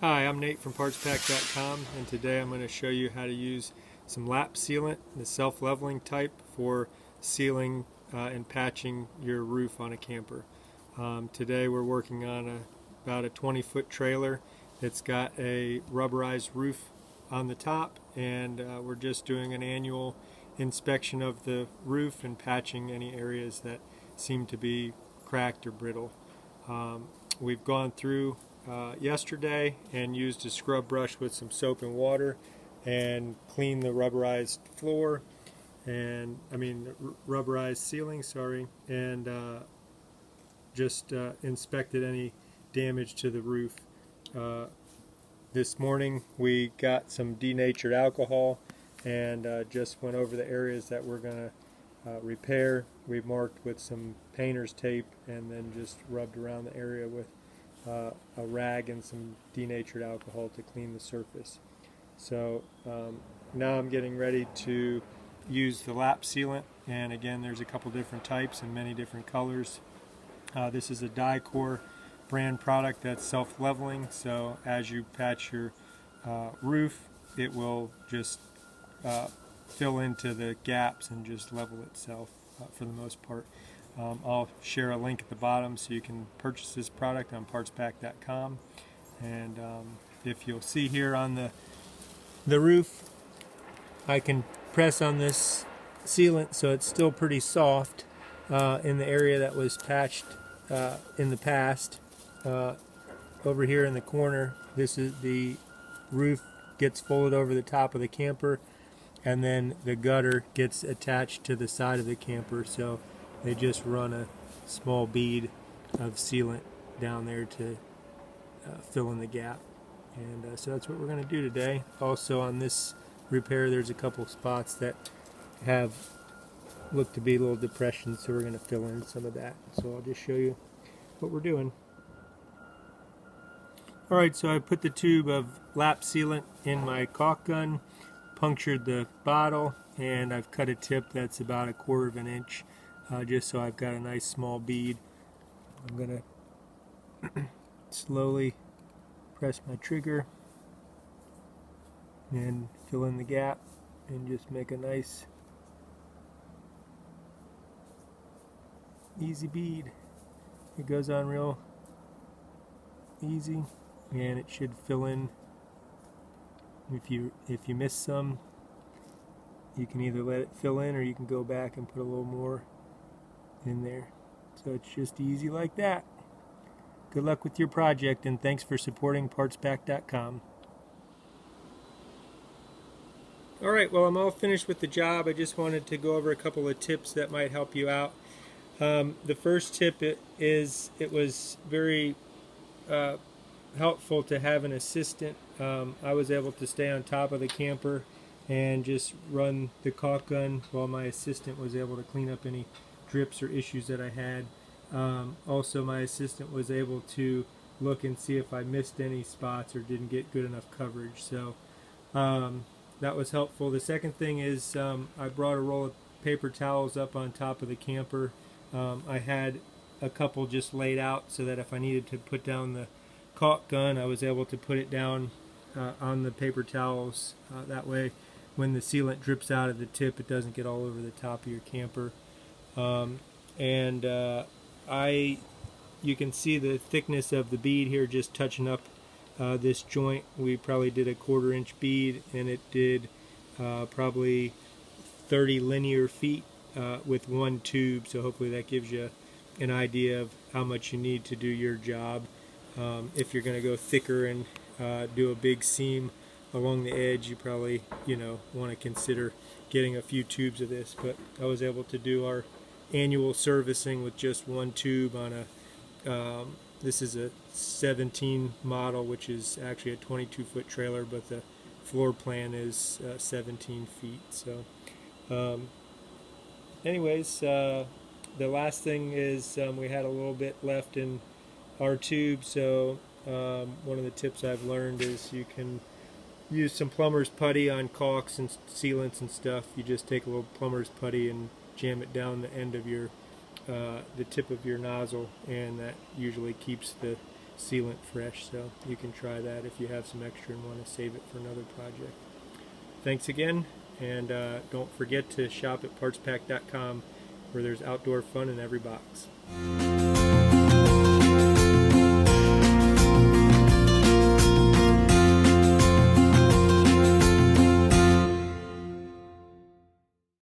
Hi, I'm Nate from PartsPak.com, and today I'm going to show you how to use some lap sealant, the self-leveling type, for sealing and patching your roof on a camper. Today we're working on about a 20-foot trailer that's got a rubberized roof on the top, and we're just doing an annual inspection of the roof and patching any areas that seem to be cracked or brittle. We've gone through yesterday and used a scrub brush with some soap and water and cleaned the rubberized floor and rubberized ceiling, and just inspected any damage to the roof. This morning we got some denatured alcohol and just went over the areas that we're going to repair. We marked with some painter's tape and then just rubbed around the area with a rag and some denatured alcohol to clean the surface. So now I'm getting ready to use the lap sealant, and again there's a couple different types and many different colors. This is a Dicor brand product that's self-leveling, so as you patch your roof it will just fill into the gaps and just level itself for the most part. I'll share a link at the bottom so you can purchase this product on PartsPak.com. And if you'll see here on the roof, I can press on this sealant so it's still pretty soft in the area that was patched in the past. Over here in the corner, this is the roof gets folded over the top of the camper, and then the gutter gets attached to the side of the camper, so they just run a small bead of sealant down there to fill in the gap. And so that's what we're going to do today. Also on this repair there's a couple spots that have looked to be little depressions, so we're going to fill in some of that. So I'll just show you what we're doing. Alright, so I put the tube of lap sealant in my caulk gun, punctured the bottle, and I've cut a tip that's about 1/4 of an inch just so I've got a nice small bead. I'm going to slowly press my trigger and fill in the gap and just make a nice easy bead. It goes on real easy and it should fill in. If you miss some, you can either let it fill in or you can go back and put a little more in there. So it's just easy like that. Good luck with your project, and thanks for supporting PartsPak.com. Alright, well, I'm all finished with the job. I just wanted to go over a couple of tips that might help you out. The first tip it was very helpful to have an assistant. I was able to stay on top of the camper and just run the caulk gun while my assistant was able to clean up any drips or issues that I had. Also, my assistant was able to look and see if I missed any spots or didn't get good enough coverage. So that was helpful. The second thing is I brought a roll of paper towels up on top of the camper. I had a couple just laid out so that if I needed to put down the caulk gun, I was able to put it down on the paper towels. That way when the sealant drips out of the tip, it doesn't get all over the top of your camper. You can see the thickness of the bead here just touching up this joint. We probably did a 1/4 inch bead, and it did probably 30 linear feet with one tube, so hopefully that gives you an idea of how much you need to do your job. If you're going to go thicker and do a big seam along the edge, you probably want to consider getting a few tubes of this, but I was able to do our annual servicing with just one tube on a this is a 17 model, which is actually a 22-foot trailer, but the floor plan is 17 feet. So anyways, the last thing is we had a little bit left in our tube, so one of the tips I've learned is you can use some plumber's putty on caulks and sealants and stuff. You just take a little plumber's putty and jam it down the end of your the tip of your nozzle, and that usually keeps the sealant fresh, so you can try that if you have some extra and want to save it for another project. Thanks again, and don't forget to shop at PartsPak.com, where there's outdoor fun in every box.